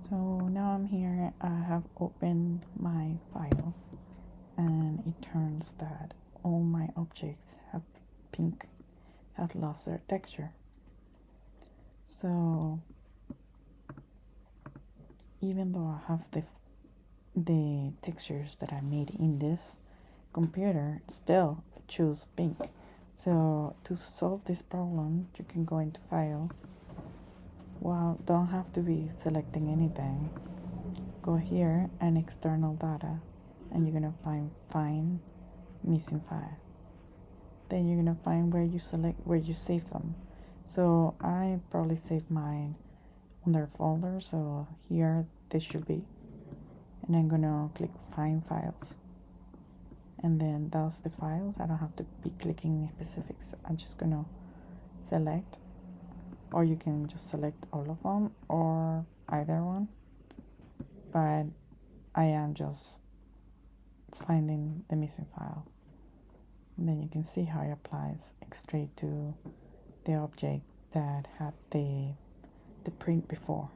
So now I'm here. I have opened my file and it turns that all my objects have lost their texture. So even though I have the textures that I made in this computer, still choose pink. So to solve this problem, you can go into file. Well, don't have to be selecting anything. Go here and external data, and you're gonna find missing file. Then you're gonna find where you save them. So I probably save mine on their folder, so here this should be. And I'm gonna click find files. And then that's the files. I don't have to be clicking specifics. I'm just gonna select, or you can just select all of them or either one. But I am just finding the missing file. And then you can see how it applies straight to the object that had the print before.